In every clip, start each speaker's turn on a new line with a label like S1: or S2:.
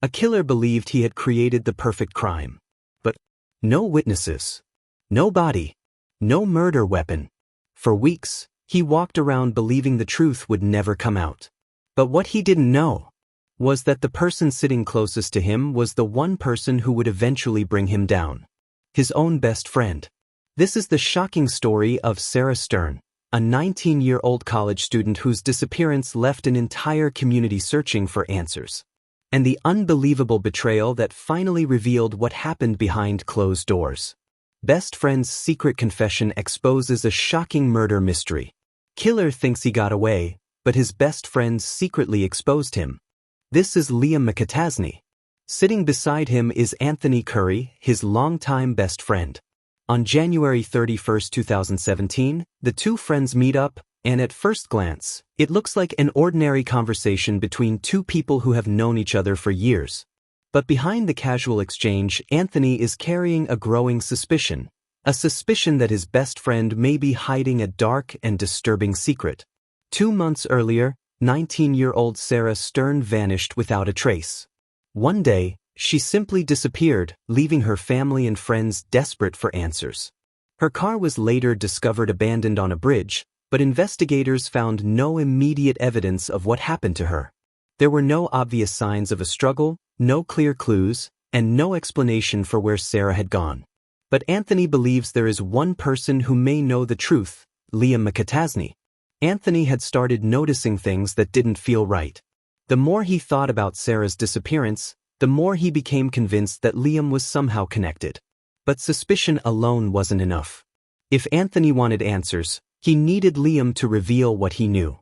S1: A killer believed he had created the perfect crime. But no witnesses. No body. No murder weapon. For weeks, he walked around believing the truth would never come out. But what he didn't know was that the person sitting closest to him was the one person who would eventually bring him down. His own best friend. This is the shocking story of Sarah Stern, a 19-year-old college student whose disappearance left an entire community searching for answers. And the unbelievable betrayal that finally revealed what happened behind closed doors. Best friend's secret confession exposes a shocking murder mystery. Killer thinks he got away, but his best friend secretly exposed him. This is Liam McAtasney. Sitting beside him is Anthony Curry, his longtime best friend. On January 31, 2017, the two friends meet up, and at first glance, it looks like an ordinary conversation between two people who have known each other for years. But behind the casual exchange, Anthony is carrying a growing suspicion. A suspicion that his best friend may be hiding a dark and disturbing secret. 2 months earlier, 19-year-old Sarah Stern vanished without a trace. One day, she simply disappeared, leaving her family and friends desperate for answers. Her car was later discovered abandoned on a bridge, but investigators found no immediate evidence of what happened to her. There were no obvious signs of a struggle, no clear clues, and no explanation for where Sarah had gone. But Anthony believes there is one person who may know the truth, Liam McAtasney. Anthony had started noticing things that didn't feel right. The more he thought about Sarah's disappearance, the more he became convinced that Liam was somehow connected. But suspicion alone wasn't enough. If Anthony wanted answers, he needed Liam to reveal what he knew.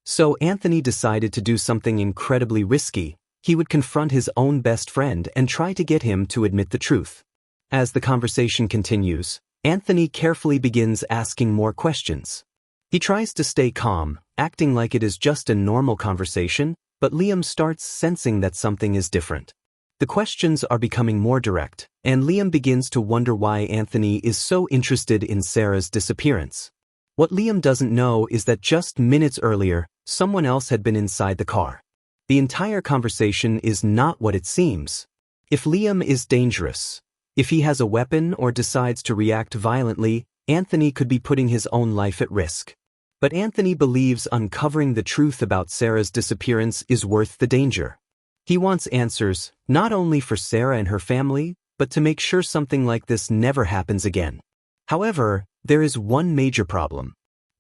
S1: So Anthony decided to do something incredibly risky. He would confront his own best friend and try to get him to admit the truth. As the conversation continues, Anthony carefully begins asking more questions. He tries to stay calm, acting like it is just a normal conversation, but Liam starts sensing that something is different. The questions are becoming more direct, and Liam begins to wonder why Anthony is so interested in Sarah's disappearance. What Liam doesn't know is that just minutes earlier, someone else had been inside the car. The entire conversation is not what it seems. If Liam is dangerous, if he has a weapon or decides to react violently, Anthony could be putting his own life at risk. But Anthony believes uncovering the truth about Sarah's disappearance is worth the danger. He wants answers, not only for Sarah and her family, but to make sure something like this never happens again. However, there is one major problem.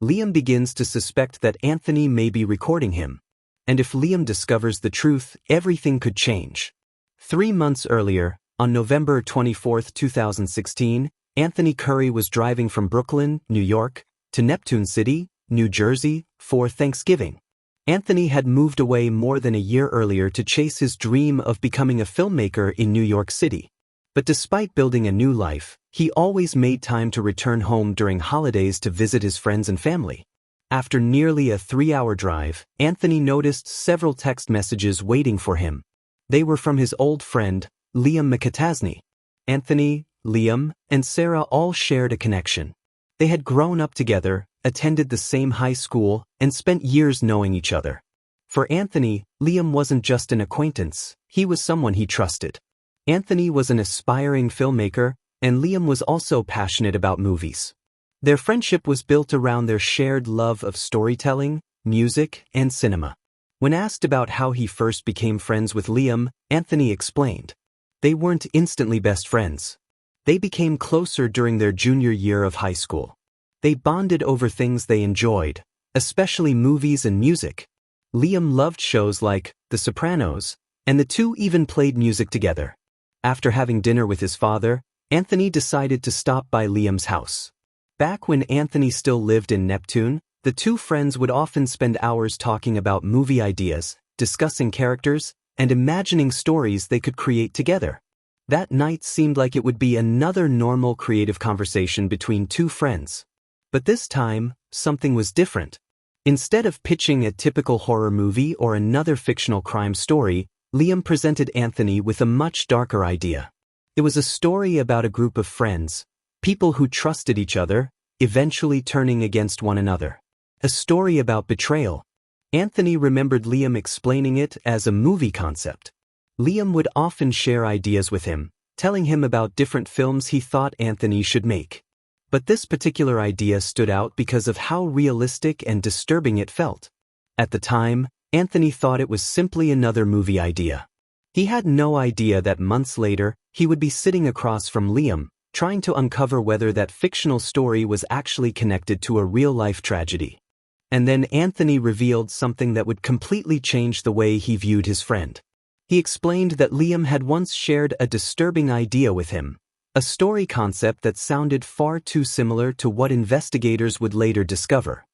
S1: Liam begins to suspect that Anthony may be recording him. And if Liam discovers the truth, everything could change. 3 months earlier, on November 24, 2016, Anthony Curry was driving from Brooklyn, New York, to Neptune City, New Jersey, for Thanksgiving. Anthony had moved away more than a year earlier to chase his dream of becoming a filmmaker in New York City. But despite building a new life, he always made time to return home during holidays to visit his friends and family. After nearly a 3-hour drive, Anthony noticed several text messages waiting for him. They were from his old friend, Liam McAtasney. Anthony, Liam, and Sarah all shared a connection. They had grown up together, attended the same high school, and spent years knowing each other. For Anthony, Liam wasn't just an acquaintance, he was someone he trusted. Anthony was an aspiring filmmaker, and Liam was also passionate about movies. Their friendship was built around their shared love of storytelling, music, and cinema. When asked about how he first became friends with Liam, Anthony explained. They weren't instantly best friends. They became closer during their junior year of high school. They bonded over things they enjoyed, especially movies and music. Liam loved shows like The Sopranos, and the two even played music together. After having dinner with his father, Anthony decided to stop by Liam's house. Back when Anthony still lived in Neptune, the two friends would often spend hours talking about movie ideas, discussing characters, and imagining stories they could create together. That night seemed like it would be another normal creative conversation between two friends. But this time, something was different. Instead of pitching a typical horror movie or another fictional crime story, Liam presented Anthony with a much darker idea. It was a story about a group of friends, people who trusted each other, eventually turning against one another. A story about betrayal. Anthony remembered Liam explaining it as a movie concept. Liam would often share ideas with him, telling him about different films he thought Anthony should make. But this particular idea stood out because of how realistic and disturbing it felt. At the time, Anthony thought it was simply another movie idea. He had no idea that months later, he would be sitting across from Liam, trying to uncover whether that fictional story was actually connected to a real-life tragedy. And then Anthony revealed something that would completely change the way he viewed his friend. He explained that Liam had once shared a disturbing idea with him, a story concept that sounded far too similar to what investigators would later discover.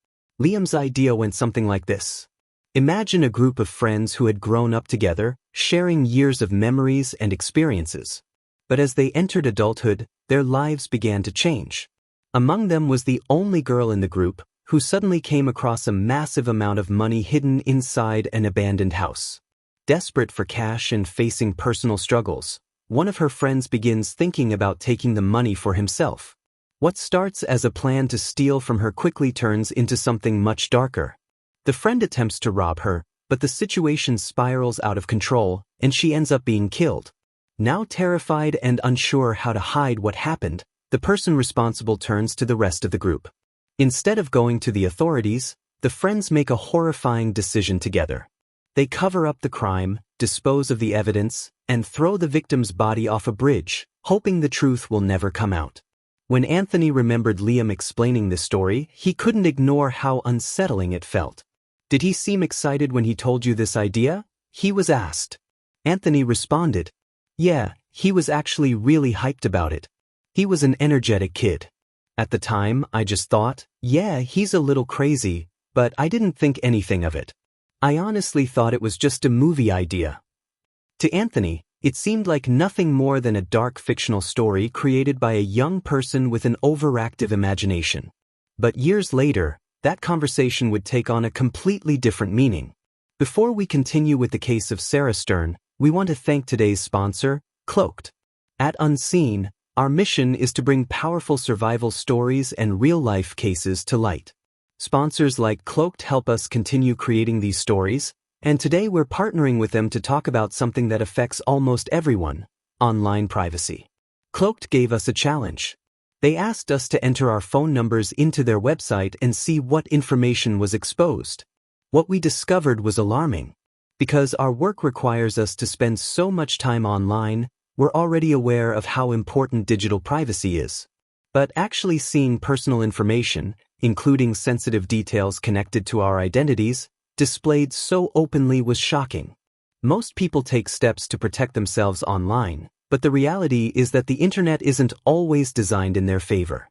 S1: Liam's idea went something like this. Imagine a group of friends who had grown up together, sharing years of memories and experiences. But as they entered adulthood, their lives began to change. Among them was the only girl in the group who suddenly came across a massive amount of money hidden inside an abandoned house. Desperate for cash and facing personal struggles, one of her friends begins thinking about taking the money for himself. What starts as a plan to steal from her quickly turns into something much darker. The friend attempts to rob her, but the situation spirals out of control, and she ends up being killed. Now terrified and unsure how to hide what happened, the person responsible turns to the rest of the group. Instead of going to the authorities, the friends make a horrifying decision together. They cover up the crime, dispose of the evidence, and throw the victim's body off a bridge, hoping the truth will never come out. When Anthony remembered Liam explaining this story, he couldn't ignore how unsettling it felt. "Did he seem excited when he told you this idea?" he was asked. Anthony responded, "Yeah, he was actually really hyped about it. He was an energetic kid. At the time, I just thought, yeah, he's a little crazy, but I didn't think anything of it. I honestly thought it was just a movie idea." To Anthony, it seemed like nothing more than a dark fictional story created by a young person with an overactive imagination. But years later, that conversation would take on a completely different meaning. Before we continue with the case of Sarah Stern, we want to thank today's sponsor, Cloaked. At Unseen, our mission is to bring powerful survival stories and real-life cases to light. Sponsors like Cloaked help us continue creating these stories, and today we're partnering with them to talk about something that affects almost everyone: online privacy. Cloaked gave us a challenge. They asked us to enter our phone numbers into their website and see what information was exposed. What we discovered was alarming. Because our work requires us to spend so much time online, we're already aware of how important digital privacy is. But actually seeing personal information, including sensitive details connected to our identities, displayed so openly was shocking. Most people take steps to protect themselves online, but the reality is that the internet isn't always designed in their favor.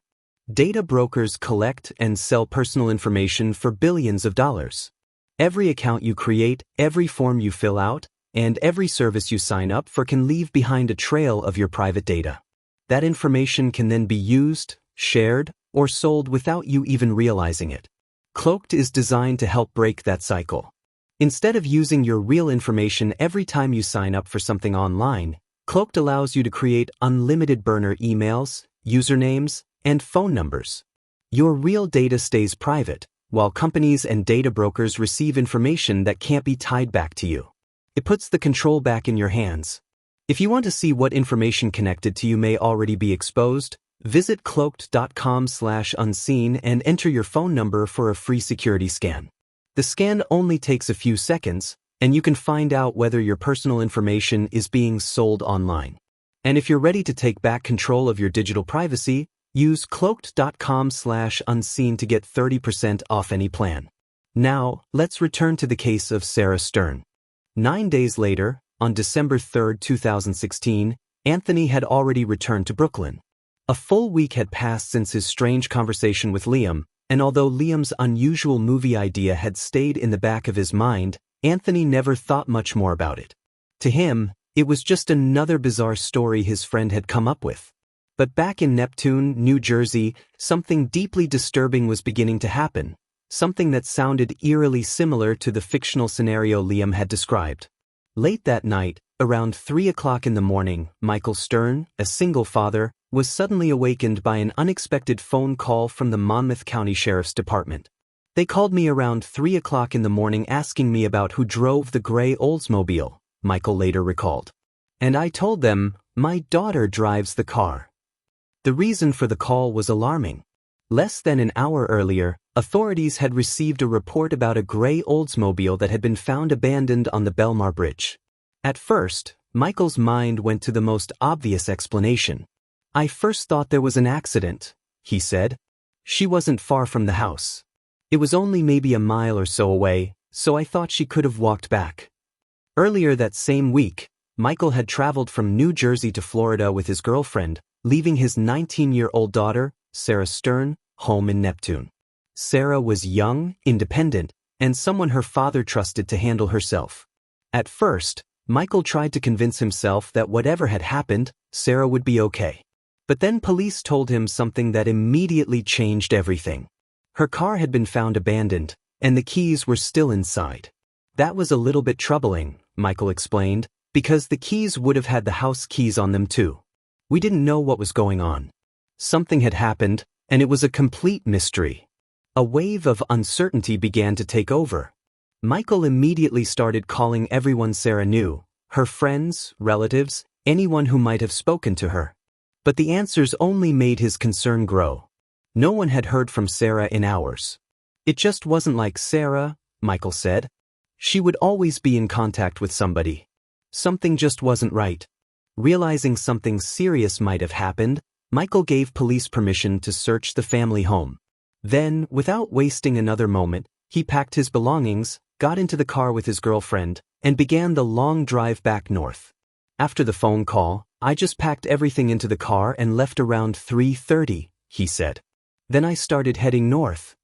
S1: Data brokers collect and sell personal information for billions of dollars. Every account you create, every form you fill out, and every service you sign up for can leave behind a trail of your private data. That information can then be used, shared, or sold without you even realizing it. Cloaked is designed to help break that cycle. Instead of using your real information every time you sign up for something online, Cloaked allows you to create unlimited burner emails, usernames, and phone numbers. Your real data stays private, while companies and data brokers receive information that can't be tied back to you. It puts the control back in your hands. If you want to see what information connected to you may already be exposed, visit cloaked.com/unseen and enter your phone number for a free security scan. The scan only takes a few seconds, and you can find out whether your personal information is being sold online. And if you're ready to take back control of your digital privacy, use cloaked.com/unseen to get 30% off any plan. Now, let's return to the case of Sarah Stern. 9 days later, on December 3, 2016, Anthony had already returned to Brooklyn. A full week had passed since his strange conversation with Liam, and although Liam's unusual movie idea had stayed in the back of his mind, Anthony never thought much more about it. To him, it was just another bizarre story his friend had come up with. But back in Neptune, New Jersey, something deeply disturbing was beginning to happen, something that sounded eerily similar to the fictional scenario Liam had described. Late that night, around 3 o'clock in the morning, Michael Stern, a single father, was suddenly awakened by an unexpected phone call from the Monmouth County Sheriff's Department. "They called me around 3 o'clock in the morning asking me about who drove the gray Oldsmobile," Michael later recalled. And I told them, my daughter drives the car. The reason for the call was alarming. Less than an hour earlier, authorities had received a report about a gray Oldsmobile that had been found abandoned on the Belmar Bridge. At first, Michael's mind went to the most obvious explanation. I first thought there was an accident, he said. She wasn't far from the house. It was only maybe a mile or so away, so I thought she could have walked back. Earlier that same week, Michael had traveled from New Jersey to Florida with his girlfriend, leaving his 19-year-old daughter, Sarah Stern, home in Neptune. Sarah was young, independent, and someone her father trusted to handle herself. At first, Michael tried to convince himself that whatever had happened, Sarah would be okay. But then police told him something that immediately changed everything. Her car had been found abandoned, and the keys were still inside. That was a little bit troubling, Michael explained, because the keys would have had the house keys on them too. We didn't know what was going on. Something had happened, and it was a complete mystery. A wave of uncertainty began to take over. Michael immediately started calling everyone Sarah knew, her friends, relatives, anyone who might have spoken to her. But the answers only made his concern grow. No one had heard from Sarah in hours. It just wasn't like Sarah, Michael said. She would always be in contact with somebody. Something just wasn't right. Realizing something serious might have happened, Michael gave police permission to search the family home. Then, without wasting another moment, he packed his belongings, got into the car with his girlfriend, and began the long drive back north. After the phone call, I just packed everything into the car and left around 3:30, he said. Then I started heading north.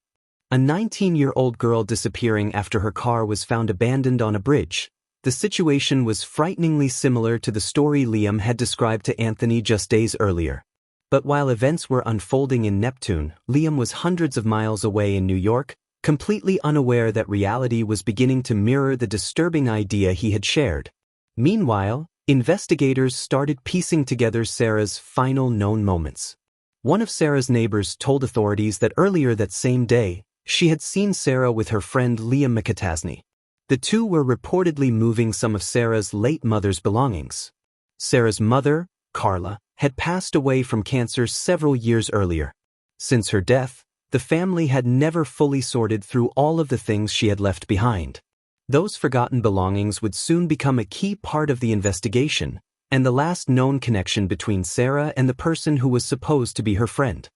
S1: A 19-year-old girl disappearing after her car was found abandoned on a bridge. The situation was frighteningly similar to the story Liam had described to Anthony just days earlier. But while events were unfolding in Neptune, Liam was hundreds of miles away in New York, completely unaware that reality was beginning to mirror the disturbing idea he had shared. Meanwhile, investigators started piecing together Sarah's final known moments. One of Sarah's neighbors told authorities that earlier that same day, she had seen Sarah with her friend Liam McAtasney. The two were reportedly moving some of Sarah's late mother's belongings. Sarah's mother, Carla, had passed away from cancer several years earlier. Since her death, the family had never fully sorted through all of the things she had left behind. Those forgotten belongings would soon become a key part of the investigation, and the last known connection between Sarah and the person who was supposed to be her friend.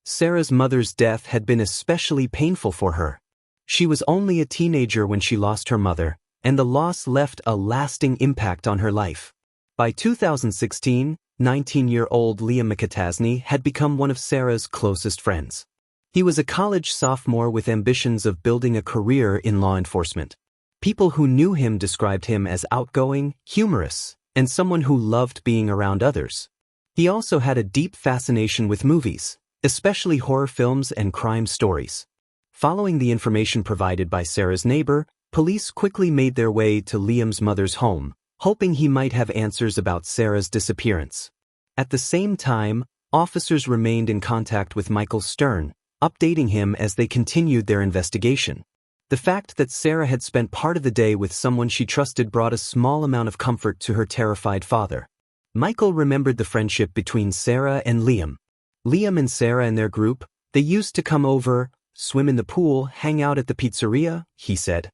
S1: Sarah's mother's death had been especially painful for her. She was only a teenager when she lost her mother, and the loss left a lasting impact on her life. By 2016, 19-year-old Liam McAtasney had become one of Sarah's closest friends. He was a college sophomore with ambitions of building a career in law enforcement. People who knew him described him as outgoing, humorous, and someone who loved being around others. He also had a deep fascination with movies, especially horror films and crime stories. Following the information provided by Sarah's neighbor, police quickly made their way to Liam's mother's home, hoping he might have answers about Sarah's disappearance. At the same time, officers remained in contact with Michael Stern, updating him as they continued their investigation. The fact that Sarah had spent part of the day with someone she trusted brought a small amount of comfort to her terrified father. Michael remembered the friendship between Sarah and Liam. Liam and Sarah and their group, they used to come over, swim in the pool, hang out at the pizzeria, he said.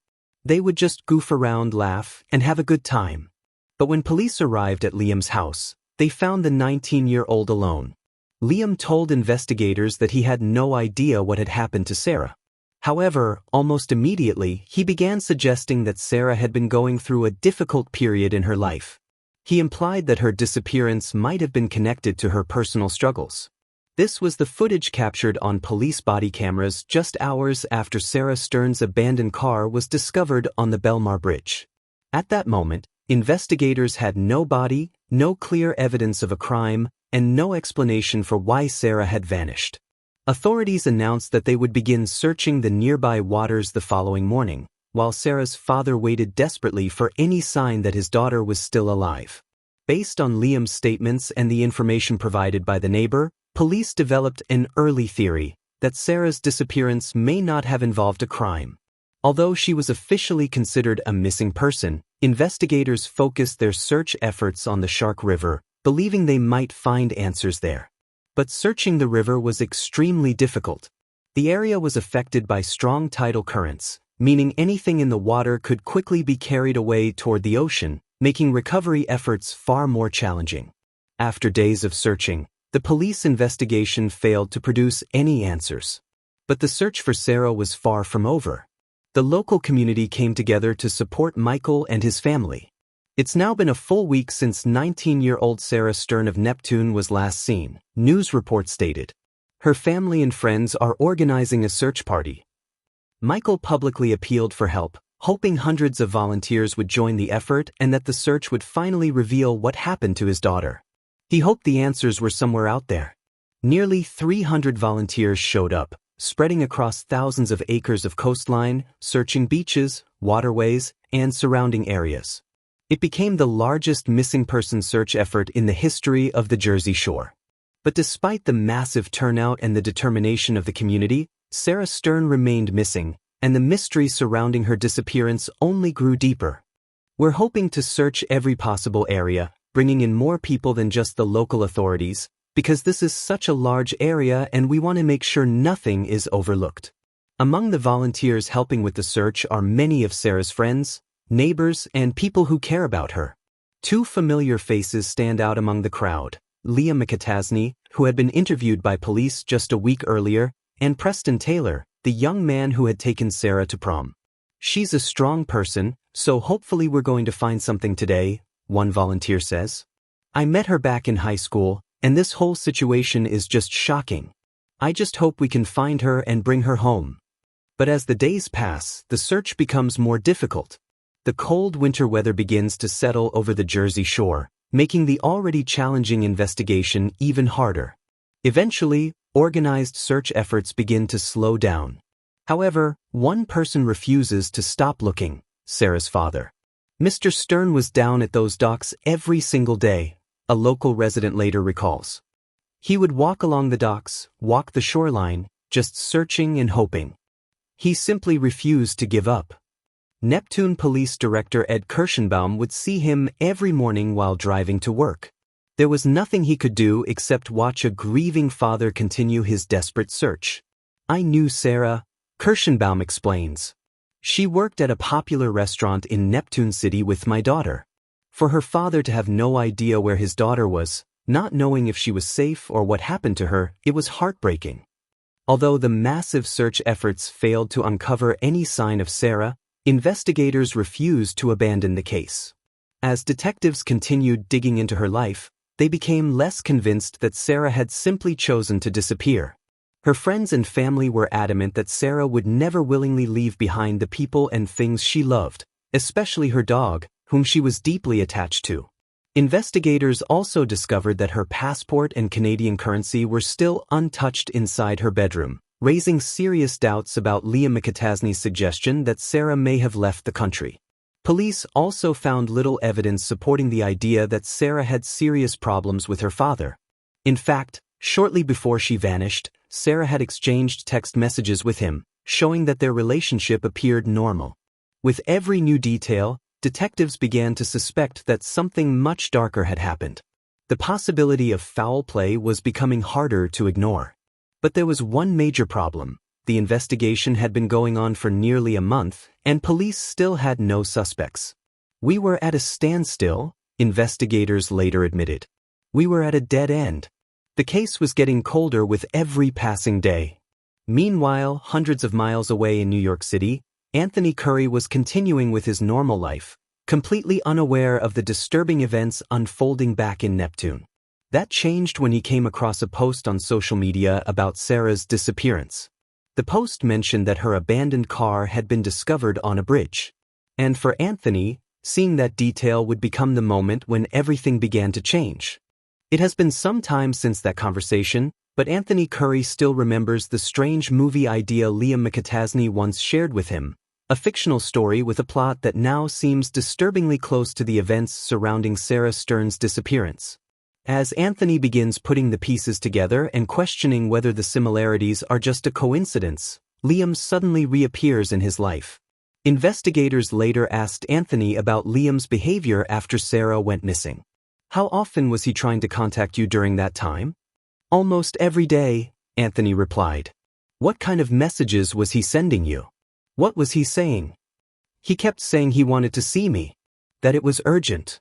S1: They would just goof around, laugh, and have a good time. But when police arrived at Liam's house, they found the 19-year-old alone. Liam told investigators that he had no idea what had happened to Sarah. However, almost immediately, he began suggesting that Sarah had been going through a difficult period in her life. He implied that her disappearance might have been connected to her personal struggles. This was the footage captured on police body cameras just hours after Sarah Stern's abandoned car was discovered on the Belmar Bridge. At that moment, investigators had no body, no clear evidence of a crime, and no explanation for why Sarah had vanished. Authorities announced that they would begin searching the nearby waters the following morning, while Sarah's father waited desperately for any sign that his daughter was still alive. Based on Liam's statements and the information provided by the neighbor, police developed an early theory that Sarah's disappearance may not have involved a crime. Although she was officially considered a missing person, Investigators focused their search efforts on the Shark River, believing they might find answers there. But searching the river was extremely difficult. The area was affected by strong tidal currents, meaning anything in the water could quickly be carried away toward the ocean, making recovery efforts far more challenging. After days of searching, the police investigation failed to produce any answers. But the search for Sarah was far from over. The local community came together to support Michael and his family. It's now been a full week since 19-year-old Sarah Stern of Neptune was last seen, news reports stated. Her family and friends are organizing a search party. Michael publicly appealed for help, hoping hundreds of volunteers would join the effort and that the search would finally reveal what happened to his daughter. He hoped the answers were somewhere out there. Nearly 300 volunteers showed up, spreading across thousands of acres of coastline, searching beaches, waterways, and surrounding areas. It became the largest missing person search effort in the history of the Jersey Shore. But despite the massive turnout and the determination of the community, Sarah Stern remained missing, and the mystery surrounding her disappearance only grew deeper. We're hoping to search every possible area, bringing in more people than just the local authorities, because this is such a large area and we want to make sure nothing is overlooked. Among the volunteers helping with the search are many of Sarah's friends, neighbors, and people who care about her. Two familiar faces stand out among the crowd: Leah McAtasney, who had been interviewed by police just a week earlier, and Preston Taylor, the young man who had taken Sarah to prom. "She's a strong person, so hopefully we're going to find something today," one volunteer says. "I met her back in high school, and this whole situation is just shocking. I just hope we can find her and bring her home." But as the days pass, the search becomes more difficult. The cold winter weather begins to settle over the Jersey Shore, making the already challenging investigation even harder. Eventually, organized search efforts begin to slow down. However, one person refuses to stop looking: Sarah's father. "Mr. Stern was down at those docks every single day," a local resident later recalls. "He would walk along the docks, walk the shoreline, just searching and hoping. He simply refused to give up." Neptune Police Director Ed Kirschenbaum would see him every morning while driving to work. There was nothing he could do except watch a grieving father continue his desperate search. "I knew Sarah," Kirschenbaum explains. "She worked at a popular restaurant in Neptune City with my daughter. For her father to have no idea where his daughter was, not knowing if she was safe or what happened to her, it was heartbreaking." Although the massive search efforts failed to uncover any sign of Sarah, investigators refused to abandon the case. As detectives continued digging into her life, they became less convinced that Sarah had simply chosen to disappear. Her friends and family were adamant that Sarah would never willingly leave behind the people and things she loved, especially her dog, whom she was deeply attached to. Investigators also discovered that her passport and Canadian currency were still untouched inside her bedroom, raising serious doubts about Leah McAtasney's suggestion that Sarah may have left the country. Police also found little evidence supporting the idea that Sarah had serious problems with her father. In fact, shortly before she vanished, Sarah had exchanged text messages with him, showing that their relationship appeared normal. With every new detail, detectives began to suspect that something much darker had happened. The possibility of foul play was becoming harder to ignore. But there was one major problem. The investigation had been going on for nearly a month, and police still had no suspects. "We were at a standstill," investigators later admitted. "We were at a dead end." The case was getting colder with every passing day. Meanwhile, hundreds of miles away in New York City, Anthony Curry was continuing with his normal life, completely unaware of the disturbing events unfolding back in Neptune. That changed when he came across a post on social media about Sarah's disappearance. The post mentioned that her abandoned car had been discovered on a bridge. And for Anthony, seeing that detail would become the moment when everything began to change. It has been some time since that conversation, but Anthony Curry still remembers the strange movie idea Leah McAtasney once shared with him, a fictional story with a plot that now seems disturbingly close to the events surrounding Sarah Stern's disappearance. As Anthony begins putting the pieces together and questioning whether the similarities are just a coincidence, Liam suddenly reappears in his life. Investigators later asked Anthony about Liam's behavior after Sarah went missing. How often was he trying to contact you during that time? Almost every day, Anthony replied. What kind of messages was he sending you? What was he saying? He kept saying he wanted to see me, that it was urgent.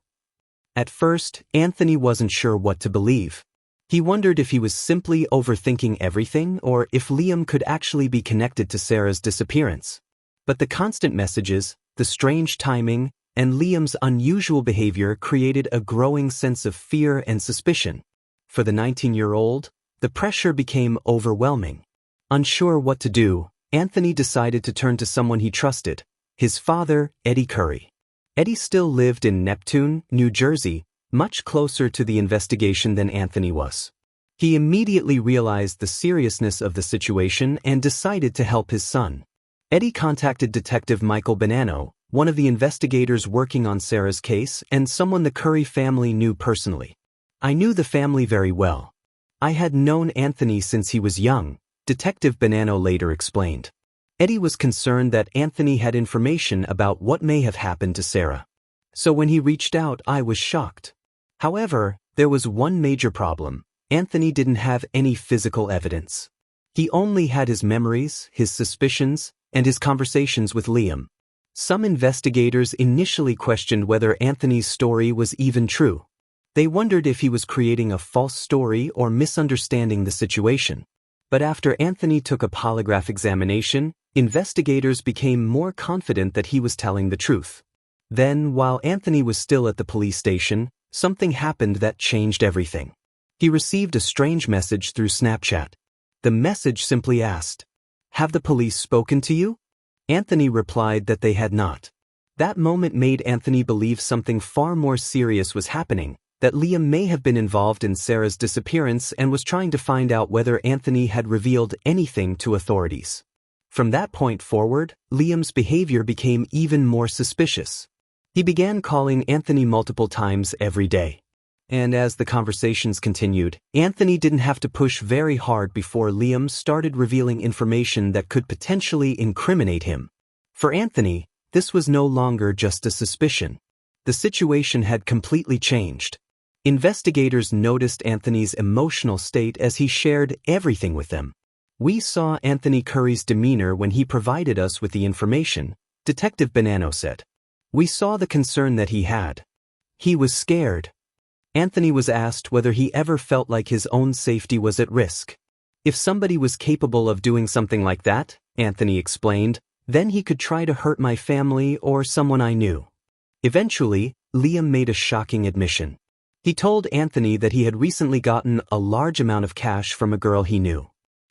S1: At first, Anthony wasn't sure what to believe. He wondered if he was simply overthinking everything or if Liam could actually be connected to Sarah's disappearance. But the constant messages, the strange timing, and Liam's unusual behavior created a growing sense of fear and suspicion. For the 19-year-old, the pressure became overwhelming. Unsure what to do, Anthony decided to turn to someone he trusted, his father, Eddie Curry. Eddie still lived in Neptune, New Jersey, much closer to the investigation than Anthony was. He immediately realized the seriousness of the situation and decided to help his son. Eddie contacted Detective Michael Bonanno, one of the investigators working on Sarah's case and someone the Curry family knew personally. I knew the family very well. I had known Anthony since he was young, Detective Bonanno later explained. Eddie was concerned that Anthony had information about what may have happened to Sarah. So when he reached out, I was shocked. However, there was one major problem. Anthony didn't have any physical evidence. He only had his memories, his suspicions, and his conversations with Liam. Some investigators initially questioned whether Anthony's story was even true. They wondered if he was creating a false story or misunderstanding the situation. But after Anthony took a polygraph examination, investigators became more confident that he was telling the truth. Then, while Anthony was still at the police station, something happened that changed everything. He received a strange message through Snapchat. The message simply asked, "Have the police spoken to you?" Anthony replied that they had not. That moment made Anthony believe something far more serious was happening, that Liam may have been involved in Sarah's disappearance and was trying to find out whether Anthony had revealed anything to authorities. From that point forward, Liam's behavior became even more suspicious. He began calling Anthony multiple times every day. And as the conversations continued, Anthony didn't have to push very hard before Liam started revealing information that could potentially incriminate him. For Anthony, this was no longer just a suspicion. The situation had completely changed. Investigators noticed Anthony's emotional state as he shared everything with them. "We saw Anthony Curry's demeanor when he provided us with the information," Detective Bonanno said. "We saw the concern that he had. He was scared." Anthony was asked whether he ever felt like his own safety was at risk. "If somebody was capable of doing something like that," Anthony explained, "then he could try to hurt my family or someone I knew." Eventually, Liam made a shocking admission. He told Anthony that he had recently gotten a large amount of cash from a girl he knew.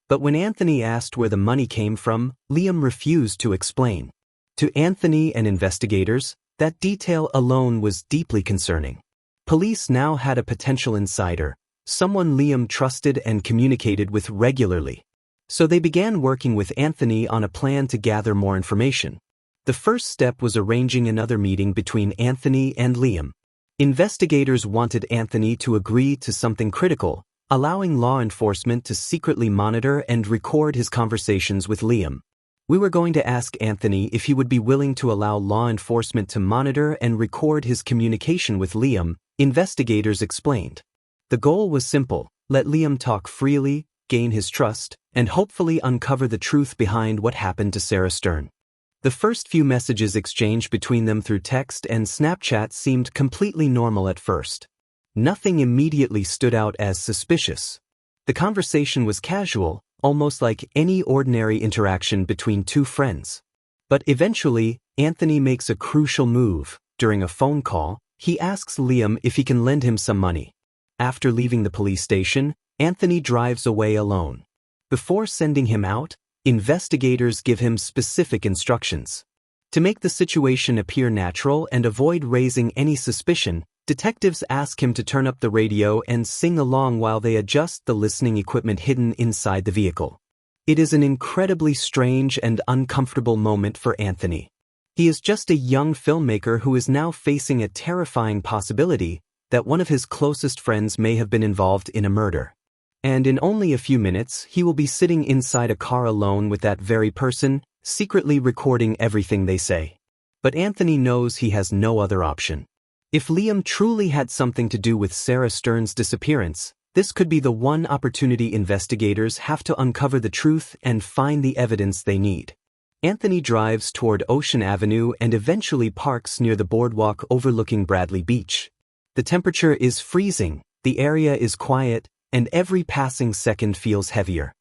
S1: But when Anthony asked where the money came from, Liam refused to explain. To Anthony and investigators, that detail alone was deeply concerning. Police now had a potential insider, someone Liam trusted and communicated with regularly. So they began working with Anthony on a plan to gather more information. The first step was arranging another meeting between Anthony and Liam. Investigators wanted Anthony to agree to something critical, allowing law enforcement to secretly monitor and record his conversations with Liam. "We were going to ask Anthony if he would be willing to allow law enforcement to monitor and record his communication with Liam," investigators explained. The goal was simple: let Liam talk freely, gain his trust, and hopefully uncover the truth behind what happened to Sarah Stern. The first few messages exchanged between them through text and Snapchat seemed completely normal at first. Nothing immediately stood out as suspicious. The conversation was casual, almost like any ordinary interaction between two friends. But eventually, Anthony makes a crucial move. During a phone call, he asks Liam if he can lend him some money. After leaving the police station, Anthony drives away alone. Before sending him out, investigators give him specific instructions. To make the situation appear natural and avoid raising any suspicion, detectives ask him to turn up the radio and sing along while they adjust the listening equipment hidden inside the vehicle. It is an incredibly strange and uncomfortable moment for Anthony. He is just a young filmmaker who is now facing a terrifying possibility that one of his closest friends may have been involved in a murder. And in only a few minutes, he will be sitting inside a car alone with that very person, secretly recording everything they say. But Anthony knows he has no other option. If Liam truly had something to do with Sarah Stern's disappearance, this could be the one opportunity investigators have to uncover the truth and find the evidence they need. Anthony drives toward Ocean Avenue and eventually parks near the boardwalk overlooking Bradley Beach. The temperature is freezing, the area is quiet, and every passing second feels heavier.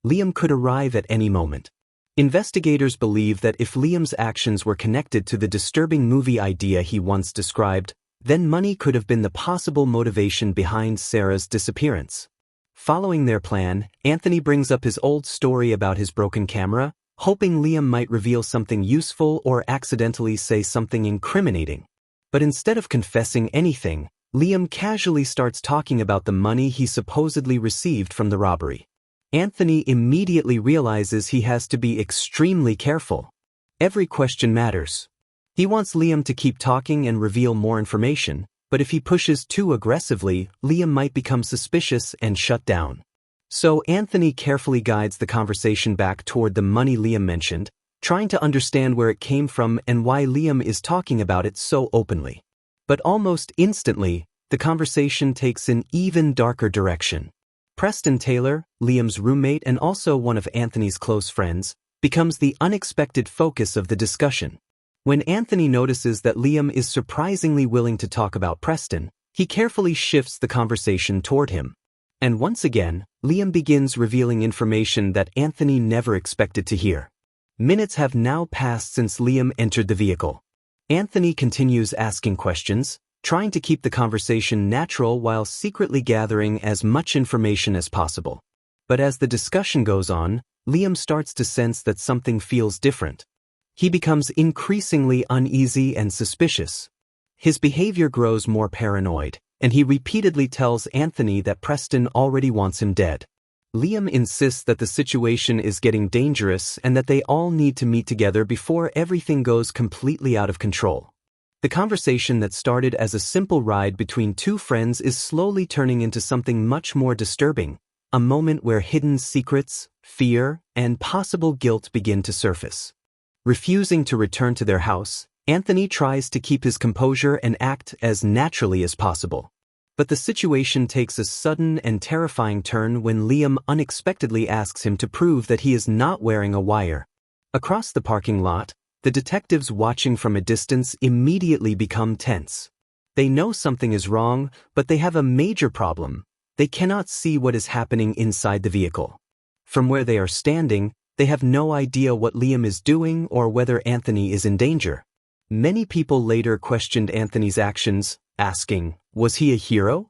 S1: Liam could arrive at any moment. Investigators believe that if Liam's actions were connected to the disturbing movie idea he once described, then money could have been the possible motivation behind Sarah's disappearance. Following their plan, Anthony brings up his old story about his broken camera, hoping Liam might reveal something useful or accidentally say something incriminating. But instead of confessing anything, Liam casually starts talking about the money he supposedly received from the robbery. Anthony immediately realizes he has to be extremely careful. Every question matters. He wants Liam to keep talking and reveal more information, but if he pushes too aggressively, Liam might become suspicious and shut down. So Anthony carefully guides the conversation back toward the money Liam mentioned, trying to understand where it came from and why Liam is talking about it so openly. But almost instantly, the conversation takes an even darker direction. Preston Taylor, Liam's roommate and also one of Anthony's close friends, becomes the unexpected focus of the discussion. When Anthony notices that Liam is surprisingly willing to talk about Preston, he carefully shifts the conversation toward him. And once again, Liam begins revealing information that Anthony never expected to hear. Minutes have now passed since Liam entered the vehicle. Anthony continues asking questions, trying to keep the conversation natural while secretly gathering as much information as possible. But as the discussion goes on, Liam starts to sense that something feels different. He becomes increasingly uneasy and suspicious. His behavior grows more paranoid, and he repeatedly tells Anthony that Preston already wants him dead. Liam insists that the situation is getting dangerous and that they all need to meet together before everything goes completely out of control. The conversation that started as a simple ride between two friends is slowly turning into something much more disturbing, a moment where hidden secrets, fear, and possible guilt begin to surface. Refusing to return to their house, Anthony tries to keep his composure and act as naturally as possible. But the situation takes a sudden and terrifying turn when Liam unexpectedly asks him to prove that he is not wearing a wire. Across the parking lot, the detectives watching from a distance immediately become tense. They know something is wrong, but they have a major problem. They cannot see what is happening inside the vehicle. From where they are standing, they have no idea what Liam is doing or whether Anthony is in danger. Many people later questioned Anthony's actions, asking, was he a hero?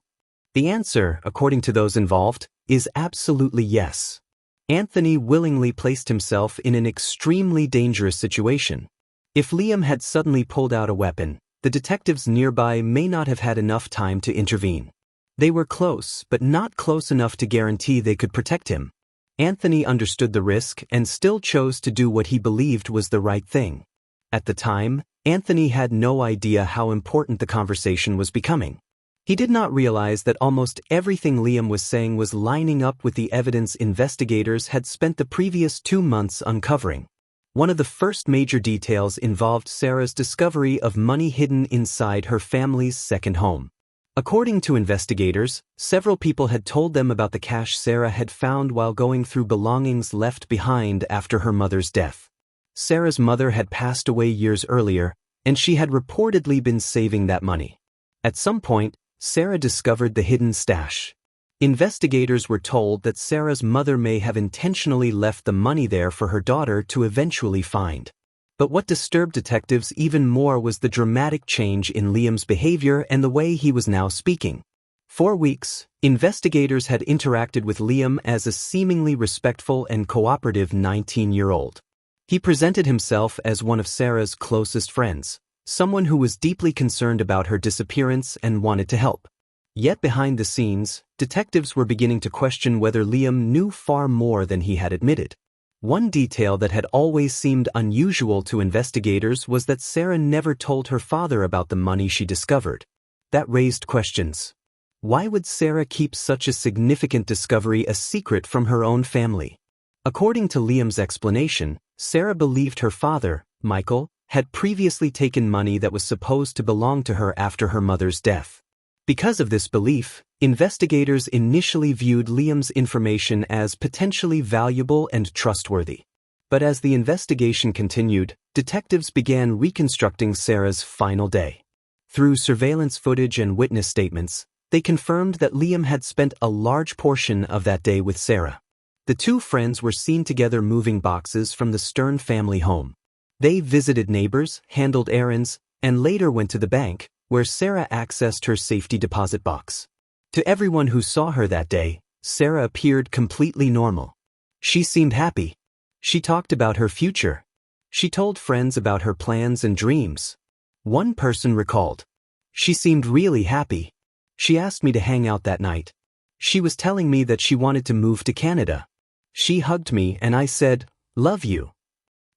S1: The answer, according to those involved, is absolutely yes. Anthony willingly placed himself in an extremely dangerous situation. If Liam had suddenly pulled out a weapon, the detectives nearby may not have had enough time to intervene. They were close, but not close enough to guarantee they could protect him. Anthony understood the risk and still chose to do what he believed was the right thing. At the time, Anthony had no idea how important the conversation was becoming. He did not realize that almost everything Liam was saying was lining up with the evidence investigators had spent the previous 2 months uncovering. One of the first major details involved Sarah's discovery of money hidden inside her family's second home. According to investigators, several people had told them about the cash Sarah had found while going through belongings left behind after her mother's death. Sarah's mother had passed away years earlier, and she had reportedly been saving that money. At some point, Sarah discovered the hidden stash. Investigators were told that Sarah's mother may have intentionally left the money there for her daughter to eventually find. But what disturbed detectives even more was the dramatic change in Liam's behavior and the way he was now speaking. For weeks, investigators had interacted with Liam as a seemingly respectful and cooperative 19-year-old. He presented himself as one of Sarah's closest friends, someone who was deeply concerned about her disappearance and wanted to help. Yet behind the scenes, detectives were beginning to question whether Liam knew far more than he had admitted. One detail that had always seemed unusual to investigators was that Sarah never told her father about the money she discovered. That raised questions. Why would Sarah keep such a significant discovery a secret from her own family? According to Liam's explanation, Sarah believed her father, Michael, had previously taken money that was supposed to belong to her after her mother's death. Because of this belief, investigators initially viewed Liam's information as potentially valuable and trustworthy. But as the investigation continued, detectives began reconstructing Sarah's final day. Through surveillance footage and witness statements, they confirmed that Liam had spent a large portion of that day with Sarah. The two friends were seen together moving boxes from the Stern family home. They visited neighbors, handled errands, and later went to the bank, where Sarah accessed her safety deposit box. To everyone who saw her that day, Sarah appeared completely normal. She seemed happy. She talked about her future. She told friends about her plans and dreams. One person recalled, "She seemed really happy. She asked me to hang out that night. She was telling me that she wanted to move to Canada. She hugged me and I said, 'Love you.'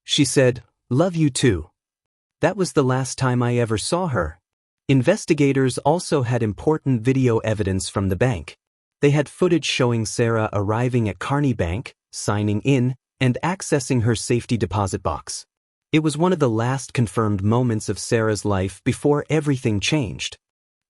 S1: She said, 'Love you too.' That was the last time I ever saw her." Investigators also had important video evidence from the bank. They had footage showing Sarah arriving at Kearney Bank, signing in, and accessing her safety deposit box. It was one of the last confirmed moments of Sarah's life before everything changed.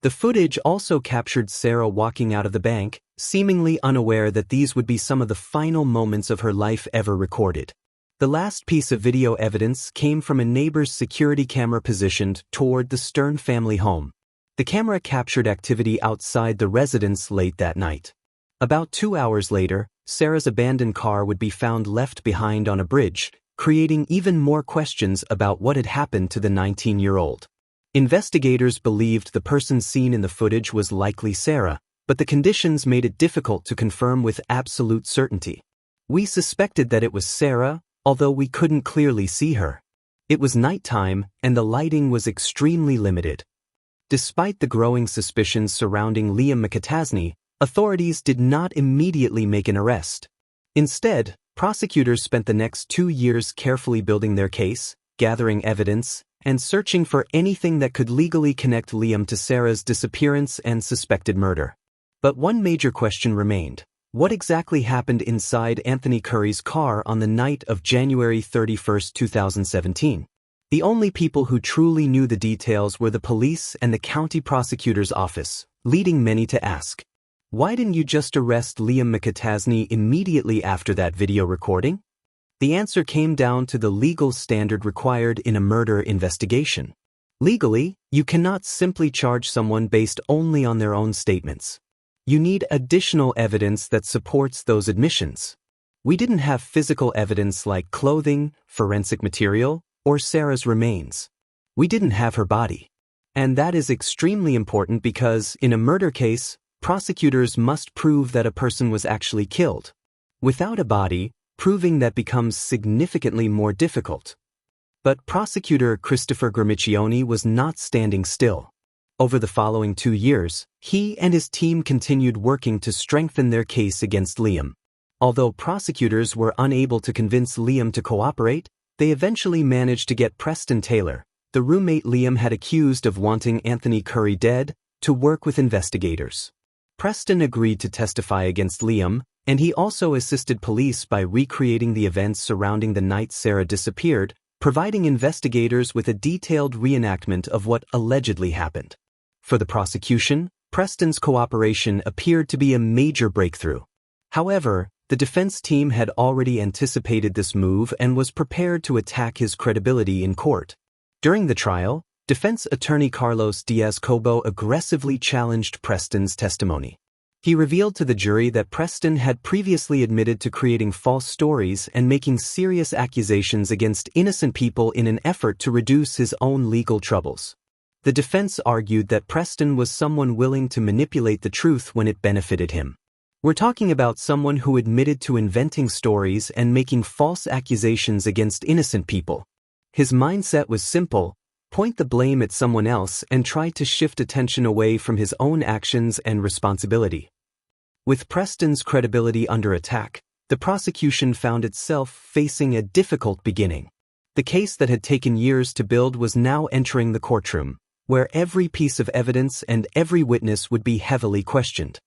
S1: The footage also captured Sarah walking out of the bank, seemingly unaware that these would be some of the final moments of her life ever recorded. The last piece of video evidence came from a neighbor's security camera positioned toward the Stern family home. The camera captured activity outside the residence late that night. About 2 hours later, Sarah's abandoned car would be found left behind on a bridge, creating even more questions about what had happened to the 19-year-old. Investigators believed the person seen in the footage was likely Sarah, but the conditions made it difficult to confirm with absolute certainty. We suspected that it was Sarah, although we couldn't clearly see her. It was nighttime, and the lighting was extremely limited. Despite the growing suspicions surrounding Liam McAtasney, authorities did not immediately make an arrest. Instead, prosecutors spent the next 2 years carefully building their case, gathering evidence, and searching for anything that could legally connect Liam to Sarah's disappearance and suspected murder. But one major question remained. What exactly happened inside Anthony Curry's car on the night of January 31, 2017? The only people who truly knew the details were the police and the county prosecutor's office, leading many to ask, why didn't you just arrest Liam McAtasney immediately after that video recording? The answer came down to the legal standard required in a murder investigation. Legally, you cannot simply charge someone based only on their own statements. You need additional evidence that supports those admissions. We didn't have physical evidence like clothing, forensic material, or Sarah's remains. We didn't have her body. And that is extremely important because, in a murder case, prosecutors must prove that a person was actually killed. Without a body, proving that becomes significantly more difficult. But prosecutor Christopher Gramiccioni was not standing still. Over the following 2 years, he and his team continued working to strengthen their case against Liam. Although prosecutors were unable to convince Liam to cooperate, they eventually managed to get Preston Taylor, the roommate Liam had accused of wanting Anthony Curry dead, to work with investigators. Preston agreed to testify against Liam, and he also assisted police by recreating the events surrounding the night Sarah disappeared, providing investigators with a detailed reenactment of what allegedly happened. For the prosecution, Preston's cooperation appeared to be a major breakthrough. However, the defense team had already anticipated this move and was prepared to attack his credibility in court. During the trial, defense attorney Carlos Diaz-Cobo aggressively challenged Preston's testimony. He revealed to the jury that Preston had previously admitted to creating false stories and making serious accusations against innocent people in an effort to reduce his own legal troubles. The defense argued that Preston was someone willing to manipulate the truth when it benefited him. We're talking about someone who admitted to inventing stories and making false accusations against innocent people. His mindset was simple: point the blame at someone else and try to shift attention away from his own actions and responsibility. With Preston's credibility under attack, the prosecution found itself facing a difficult beginning. The case that had taken years to build was now entering the courtroom, where every piece of evidence and every witness would be heavily questioned.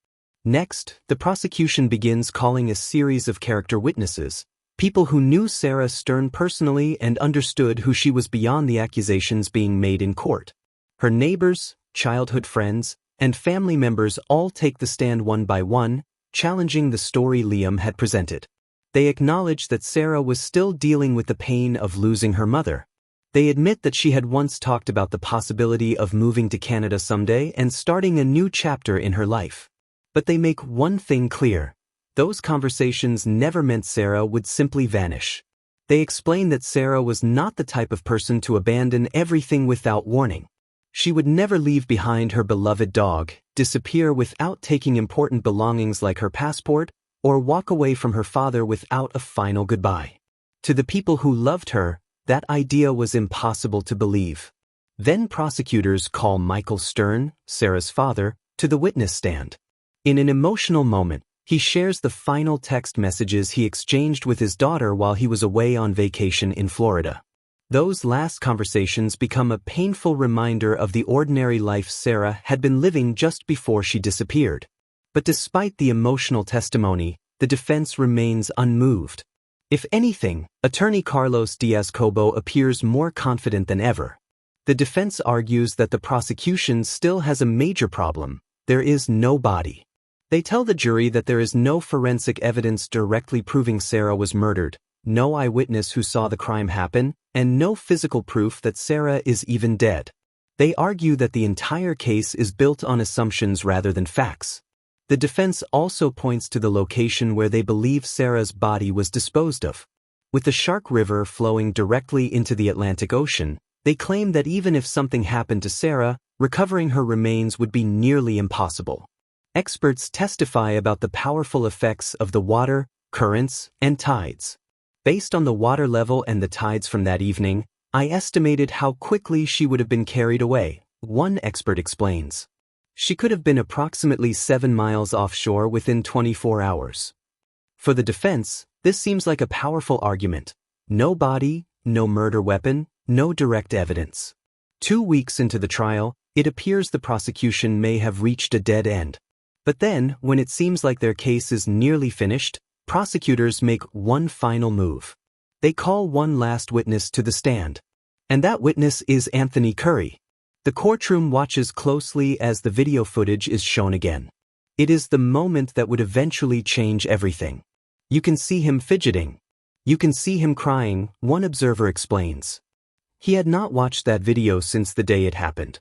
S1: Next, the prosecution begins calling a series of character witnesses, People who knew Sarah Stern personally and understood who she was beyond the accusations being made in court. Her neighbors, childhood friends, and family members all take the stand one by one, challenging the story Liam had presented. They acknowledge that Sarah was still dealing with the pain of losing her mother. They admit that she had once talked about the possibility of moving to Canada someday and starting a new chapter in her life. But they make one thing clear: those conversations never meant Sarah would simply vanish. They explain that Sarah was not the type of person to abandon everything without warning. She would never leave behind her beloved dog, disappear without taking important belongings like her passport, or walk away from her father without a final goodbye. To the people who loved her, that idea was impossible to believe. Then prosecutors call Michael Stern, Sarah's father, to the witness stand. In an emotional moment, he shares the final text messages he exchanged with his daughter while he was away on vacation in Florida. Those last conversations become a painful reminder of the ordinary life Sarah had been living just before she disappeared. But despite the emotional testimony, the defense remains unmoved. If anything, attorney Carlos Diaz-Cobo appears more confident than ever. The defense argues that the prosecution still has a major problem: there is no body. They tell the jury that there is no forensic evidence directly proving Sarah was murdered, no eyewitness who saw the crime happen, and no physical proof that Sarah is even dead. They argue that the entire case is built on assumptions rather than facts. The defense also points to the location where they believe Sarah's body was disposed of. With the Shark River flowing directly into the Atlantic Ocean, they claim that even if something happened to Sarah, recovering her remains would be nearly impossible. Experts testify about the powerful effects of the water, currents, and tides. Based on the water level and the tides from that evening, I estimated how quickly she would have been carried away, one expert explains. She could have been approximately 7 miles offshore within 24 hours. For the defense, this seems like a powerful argument. No body, no murder weapon, no direct evidence. 2 weeks into the trial, it appears the prosecution may have reached a dead end. But then, when it seems like their case is nearly finished, prosecutors make one final move. They call one last witness to the stand. And that witness is Anthony Curry. The courtroom watches closely as the video footage is shown again. It is the moment that would eventually change everything. You can see him fidgeting. You can see him crying, one observer explains. He had not watched that video since the day it happened.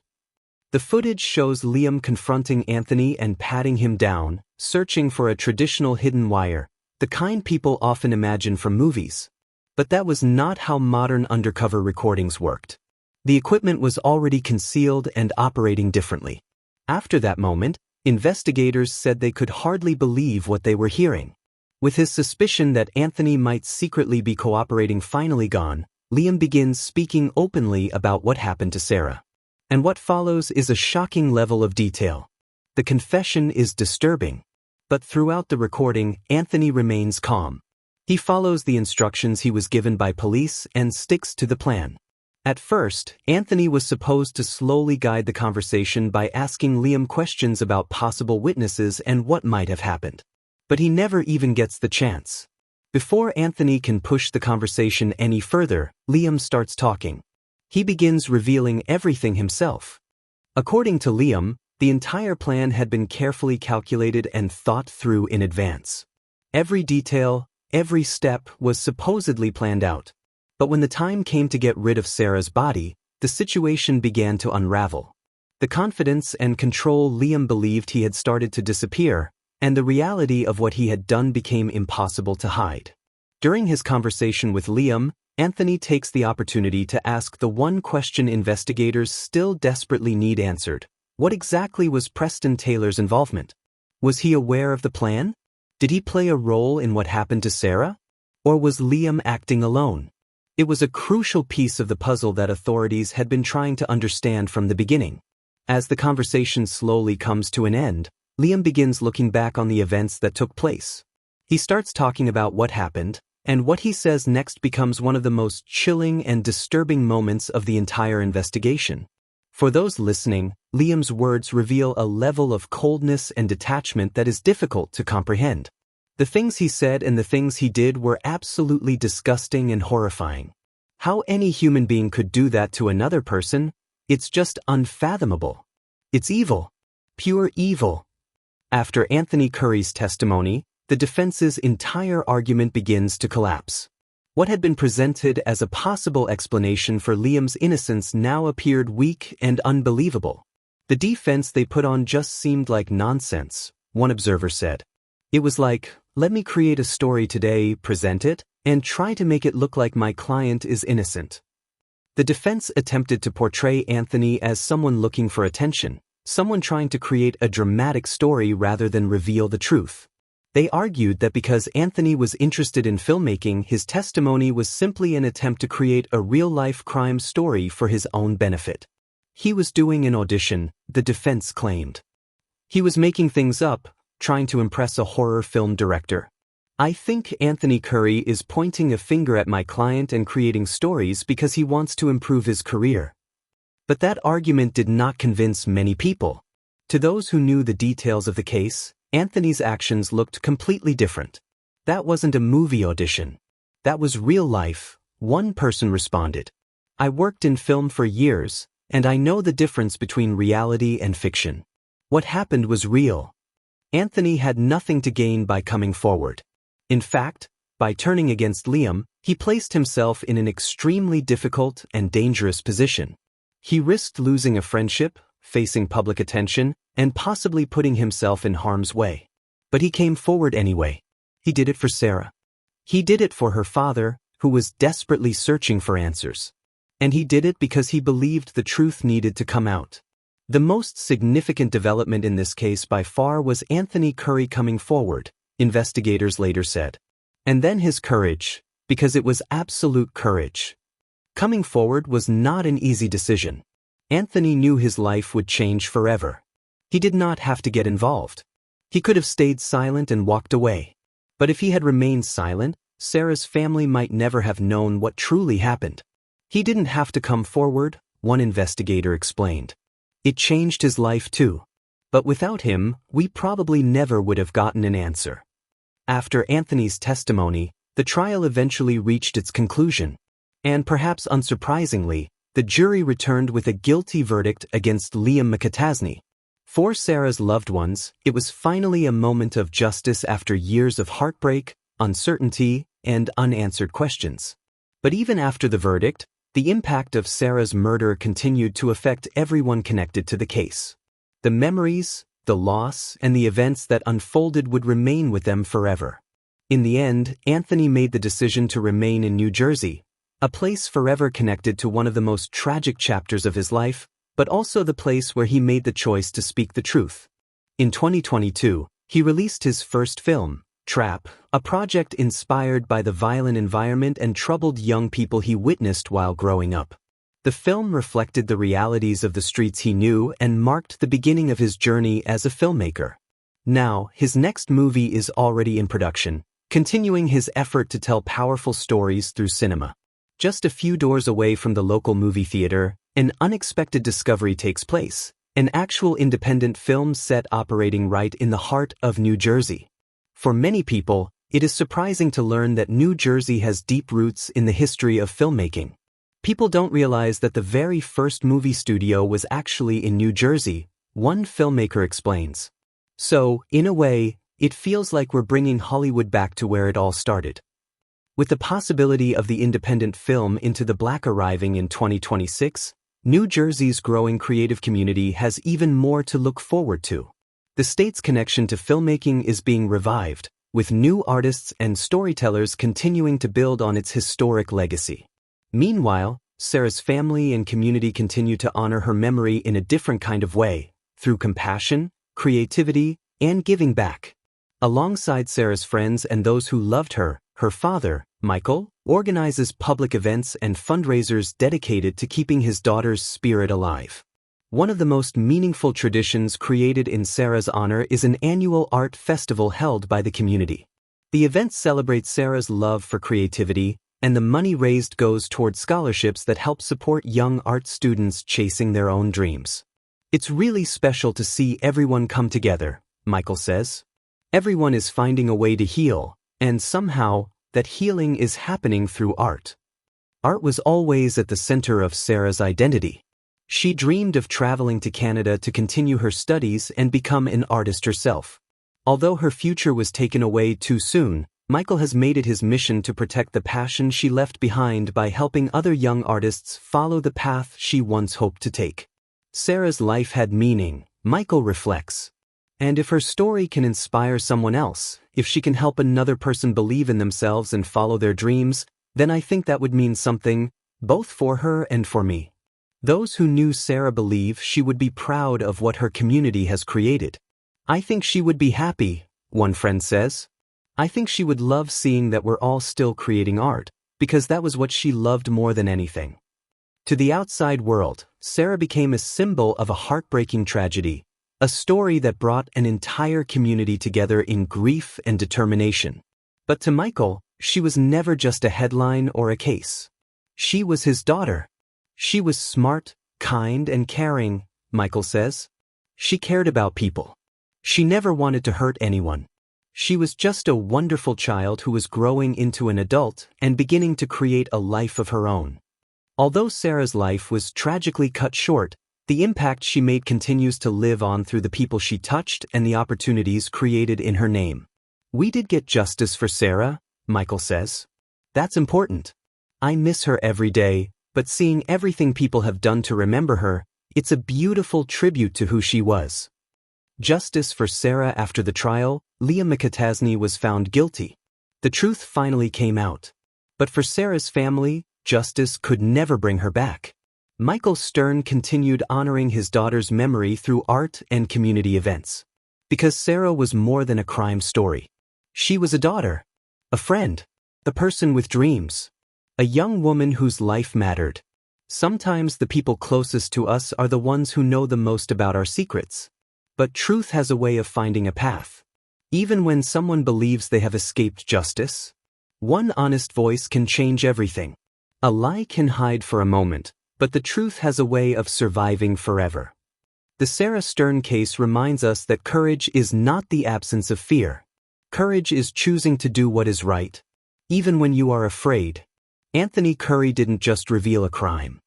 S1: The footage shows Liam confronting Anthony and patting him down, searching for a traditional hidden wire, the kind people often imagine from movies. But that was not how modern undercover recordings worked. The equipment was already concealed and operating differently. After that moment, investigators said they could hardly believe what they were hearing. With his suspicion that Anthony might secretly be cooperating finally gone, Liam begins speaking openly about what happened to Sarah. And what follows is a shocking level of detail. The confession is disturbing. But throughout the recording, Anthony remains calm. He follows the instructions he was given by police and sticks to the plan. At first, Anthony was supposed to slowly guide the conversation by asking Liam questions about possible witnesses and what might have happened. But he never even gets the chance. Before Anthony can push the conversation any further, Liam starts talking. He begins revealing everything himself. According to Liam, the entire plan had been carefully calculated and thought through in advance. Every detail, every step was supposedly planned out. But when the time came to get rid of Sarah's body, the situation began to unravel. The confidence and control Liam believed he had started to disappear, and the reality of what he had done became impossible to hide. During his conversation with Liam, Anthony takes the opportunity to ask the one question investigators still desperately need answered. What exactly was Preston Taylor's involvement? Was he aware of the plan? Did he play a role in what happened to Sarah? Or was Liam acting alone? It was a crucial piece of the puzzle that authorities had been trying to understand from the beginning. As the conversation slowly comes to an end, Liam begins looking back on the events that took place. He starts talking about what happened, and what he says next becomes one of the most chilling and disturbing moments of the entire investigation. For those listening, Liam's words reveal a level of coldness and detachment that is difficult to comprehend. The things he said and the things he did were absolutely disgusting and horrifying. How any human being could do that to another person, it's just unfathomable. It's evil. Pure evil. After Anthony Curry's testimony, the defense's entire argument begins to collapse. What had been presented as a possible explanation for Liam's innocence now appeared weak and unbelievable. The defense they put on just seemed like nonsense, one observer said. It was like, let me create a story today, present it, and try to make it look like my client is innocent. The defense attempted to portray Anthony as someone looking for attention, someone trying to create a dramatic story rather than reveal the truth. They argued that because Anthony was interested in filmmaking, his testimony was simply an attempt to create a real-life crime story for his own benefit. He was doing an audition, the defense claimed. He was making things up, trying to impress a horror film director. I think Anthony Curry is pointing a finger at my client and creating stories because he wants to improve his career. But that argument did not convince many people. To those who knew the details of the case, Anthony's actions looked completely different. That wasn't a movie audition. That was real life, one person responded. I worked in film for years, and I know the difference between reality and fiction. What happened was real. Anthony had nothing to gain by coming forward. In fact, by turning against Liam, he placed himself in an extremely difficult and dangerous position. He risked losing a friendship, facing public attention, and possibly putting himself in harm's way. But he came forward anyway. He did it for Sarah. He did it for her father, who was desperately searching for answers. And he did it because he believed the truth needed to come out. The most significant development in this case by far was Anthony Curry coming forward, investigators later said. And then his courage, because it was absolute courage. Coming forward was not an easy decision. Anthony knew his life would change forever. He did not have to get involved. He could have stayed silent and walked away. But if he had remained silent, Sarah's family might never have known what truly happened. He didn't have to come forward, one investigator explained. It changed his life too. But without him, we probably never would have gotten an answer. After Anthony's testimony, the trial eventually reached its conclusion. And perhaps unsurprisingly, the jury returned with a guilty verdict against Liam McAtasney. For Sarah's loved ones, it was finally a moment of justice after years of heartbreak, uncertainty, and unanswered questions. But even after the verdict, the impact of Sarah's murder continued to affect everyone connected to the case. The memories, the loss, and the events that unfolded would remain with them forever. In the end, Anthony made the decision to remain in New Jersey, a place forever connected to one of the most tragic chapters of his life, but also the place where he made the choice to speak the truth. In 2022, he released his first film, Trap, a project inspired by the violent environment and troubled young people he witnessed while growing up. The film reflected the realities of the streets he knew and marked the beginning of his journey as a filmmaker. Now, his next movie is already in production, continuing his effort to tell powerful stories through cinema. Just a few doors away from the local movie theater, an unexpected discovery takes place, an actual independent film set operating right in the heart of New Jersey. For many people, it is surprising to learn that New Jersey has deep roots in the history of filmmaking. People don't realize that the very first movie studio was actually in New Jersey, one filmmaker explains. So, in a way, it feels like we're bringing Hollywood back to where it all started. With the possibility of the independent film Into the Black arriving in 2026, New Jersey's growing creative community has even more to look forward to. The state's connection to filmmaking is being revived, with new artists and storytellers continuing to build on its historic legacy. Meanwhile, Sarah's family and community continue to honor her memory in a different kind of way, through compassion, creativity, and giving back. Alongside Sarah's friends and those who loved her, her father, Michael, organizes public events and fundraisers dedicated to keeping his daughter's spirit alive. One of the most meaningful traditions created in Sarah's honor is an annual art festival held by the community. The event celebrates Sarah's love for creativity, and the money raised goes toward scholarships that help support young art students chasing their own dreams. It's really special to see everyone come together, Michael says. Everyone is finding a way to heal, and somehow, that healing is happening through art. Art was always at the center of Sarah's identity. She dreamed of traveling to Canada to continue her studies and become an artist herself. Although her future was taken away too soon, Michael has made it his mission to protect the passion she left behind by helping other young artists follow the path she once hoped to take. Sarah's life had meaning, Michael reflects. And if her story can inspire someone else, if she can help another person believe in themselves and follow their dreams, then I think that would mean something, both for her and for me. Those who knew Sarah believe she would be proud of what her community has created. I think she would be happy, one friend says. I think she would love seeing that we're all still creating art, because that was what she loved more than anything. To the outside world, Sarah became a symbol of a heartbreaking tragedy, a story that brought an entire community together in grief and determination. But to Michael, she was never just a headline or a case. She was his daughter. She was smart, kind, and caring, Michael says. She cared about people. She never wanted to hurt anyone. She was just a wonderful child who was growing into an adult and beginning to create a life of her own. Although Sarah's life was tragically cut short, the impact she made continues to live on through the people she touched and the opportunities created in her name. We did get justice for Sarah, Michael says. That's important. I miss her every day, but seeing everything people have done to remember her, it's a beautiful tribute to who she was. Justice for Sarah. After the trial, McAtasney was found guilty. The truth finally came out. But for Sarah's family, justice could never bring her back. Michael Stern continued honoring his daughter's memory through art and community events. Because Sarah was more than a crime story. She was a daughter, a friend, a person with dreams, a young woman whose life mattered. Sometimes the people closest to us are the ones who know the most about our secrets. But truth has a way of finding a path. Even when someone believes they have escaped justice, one honest voice can change everything. A lie can hide for a moment, but the truth has a way of surviving forever. The Sarah Stern case reminds us that courage is not the absence of fear. Courage is choosing to do what is right, even when you are afraid. Anthony Curry didn't just reveal a crime.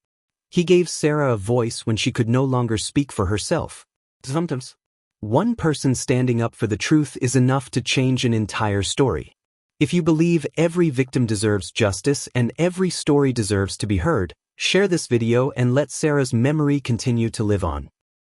S1: He gave Sarah a voice when she could no longer speak for herself. Sometimes, one person standing up for the truth is enough to change an entire story. If you believe every victim deserves justice and every story deserves to be heard, share this video and let Sarah's memory continue to live on.